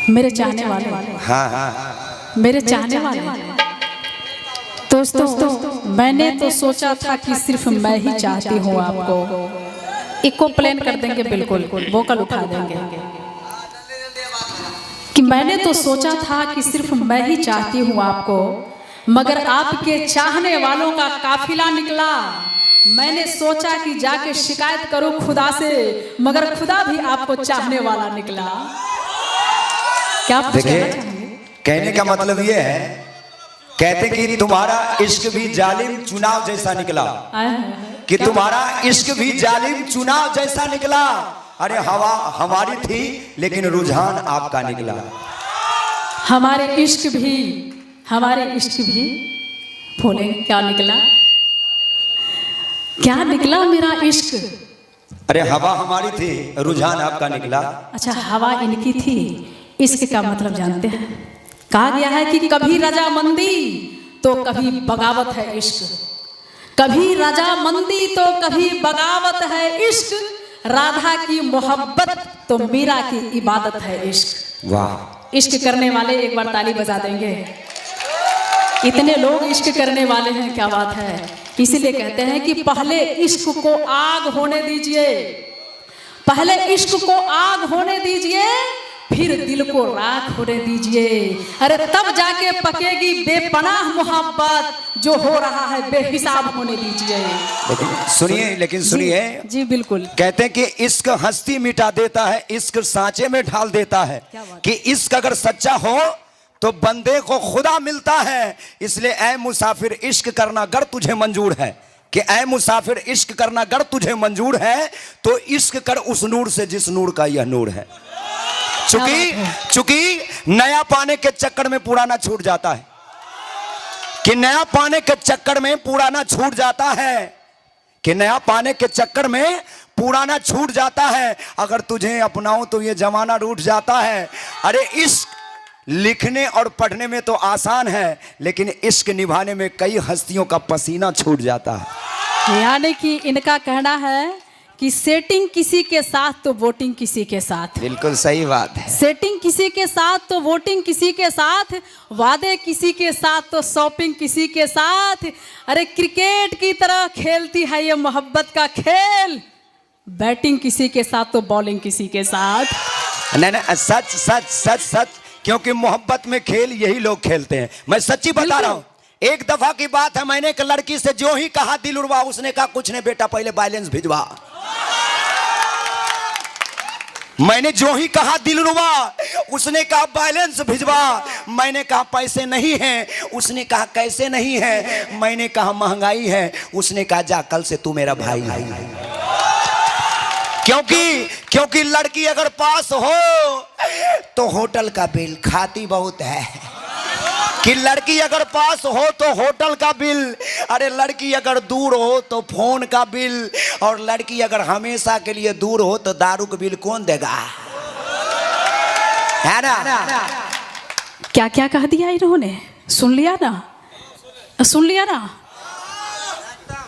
मेरे चाहने वाले, हाँ हाँ मेरे चाहने वाले दोस्तों, मैंने तो सोचा था कि सिर्फ मैं ही चाहती हूँ आपको। इको प्लेन कर देंगे, बिल्कुल वोकल उठा देंगे कि मैंने तो सोचा था कि सिर्फ मैं ही चाहती हूँ आपको, मगर आपके चाहने वालों का काफिला निकला। मैंने सोचा कि जाके शिकायत करूं खुदा से, मगर खुदा भी आपको चाहने वाला निकला। क्या देखिए, कहने का मतलब ये है, कहते कि तुम्हारा इश्क भी जालिम चुनाव जैसा निकला, कि तुम्हारा इश्क भी जालिम चुनाव जैसा निकला। अरे हवा हमारी थी लेकिन रुझान आपका निकला। हमारे इश्क भी बोले क्या निकला, क्या निकला मेरा इश्क। अरे हवा हमारी थी, रुझान आपका निकला। अच्छा, हवा इनकी थी, इश्क का मतलब जानते हैं। कहा गया है कि कभी रजामंदी तो कभी बगावत है इश्क, कभी रजामंदी तो कभी बगावत है इश्क, राधा की मोहब्बत तो मीरा की इबादत है इश्क। वाह, इश्क करने वाले एक बार ताली बजा देंगे। इतने लोग इश्क करने वाले हैं, क्या बात है। इसीलिए कहते हैं कि पहले इश्क को आग होने दीजिए, पहले इश्क को आग होने दीजिए, फिर दिल को राख होने दीजिए। अरे तब जाके पकेगी बेपनाह मोहब्बत, जो हो रहा है बेहिसाब होने दीजिए। लेकिन सुनिए जी बिल्कुल। कहते हैं कि इश्क हस्ती मिटा देता है, इश्क सांचे में ढाल देता है, कि इश्क अगर सच्चा हो तो बंदे को खुदा मिलता है। इसलिए ऐ मुसाफिर इश्क करना गर तुझे मंजूर है, कि ऐ मुसाफिर इश्क करना गर तुझे मंजूर है, तो इश्क कर उस नूर से जिस नूर का यह नूर है। चूंकि नया पाने के चक्कर में पुराना छूट जाता है, कि नया पाने के चक्कर में पुराना छूट जाता है, कि नया पाने के चक्कर में पुराना छूट जाता है। अगर तुझे अपनाऊं तो ये जमाना रूठ जाता है। अरे इश्क लिखने और पढ़ने में तो आसान है, लेकिन इश्क निभाने में कई हस्तियों का पसीना छूट जाता है। यानी कि इनका कहना है कि सेटिंग किसी के साथ तो वोटिंग किसी के साथ। बिल्कुल सही बात है। सेटिंग किसी के साथ तो वोटिंग किसी के साथ, वादे किसी के साथ तो शॉपिंग किसी के साथ। अरे क्रिकेट की तरह खेलती है ये मोहब्बत का खेल, बैटिंग किसी के साथ तो बॉलिंग किसी के साथ। नहीं, सच सच सच सच, क्योंकि मोहब्बत में खेल यही लोग खेलते हैं। मैं सच्ची बता रहा हूं। एक दफा की बात है, मैंने एक लड़की से जो ही कहा दिल उड़वा, उसने कहा कुछ नहीं बेटा, पहले बैलेंस भिजवा। मैंने जो ही कहा दिल रुबा, उसने कहा बैलेंस भिजवा। मैंने कहा पैसे नहीं हैं, उसने कहा कैसे नहीं है। मैंने कहा महंगाई है, उसने कहा जा कल से तू मेरा भाई है। क्योंकि लड़की अगर पास हो तो होटल का बिल खाती बहुत है, कि लड़की अगर पास हो तो होटल का बिल, अरे लड़की अगर दूर हो तो फोन का बिल, और लड़की अगर हमेशा के लिए दूर हो तो दारू का बिल कौन देगा, है ना। क्या क्या कह दिया इन्होंने, सुन लिया ना, सुन लिया ना।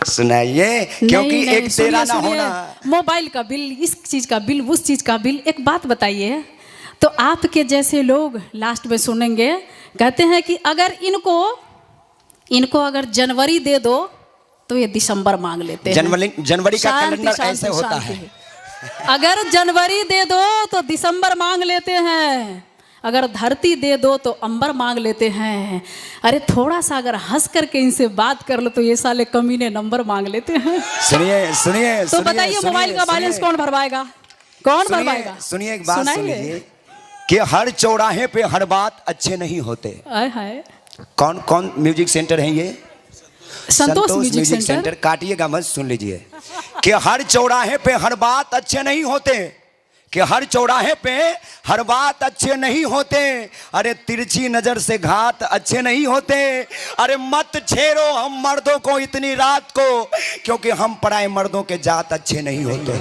सुनाइए, क्योंकि नहीं, एक तेरा ना होना, मोबाइल का बिल, इस चीज का बिल, उस चीज का बिल। एक बात बताइए, तो आपके जैसे लोग लास्ट में सुनेंगे, कहते हैं कि अगर इनको अगर जनवरी दे दो तो ये दिसंबर मांग लेते हैं। जनवरी का कैलेंडर ऐसे होता है। अगर जनवरी दे दो तो दिसंबर मांग लेते हैं, अगर धरती दे दो तो अंबर मांग लेते हैं। अरे थोड़ा सा अगर हंस करके इनसे बात कर लो तो ये साले कमीने नंबर मांग लेते हैं। सुनिए तो बताइए मोबाइल का बैलेंस कौन भरवाएगा, कौन भरवाएगा। सुनिए एक बात सुनिए, कि हर चौराहे पे हर बात अच्छे नहीं होते। हाय कौन कौन म्यूजिक सेंटर है ये? संतोष म्यूजिक सेंटर। काटिएगा मत, सुन लीजिए, कि हर चौराहे पे हर बात अच्छे नहीं होते, कि हर चौराहे पे हर बात अच्छे नहीं होते। अरे तिरछी नजर से घात अच्छे नहीं होते। अरे मत छेड़ो हम मर्दों को इतनी रात को, क्योंकि हम पराए मर्दों के जात अच्छे नहीं होते।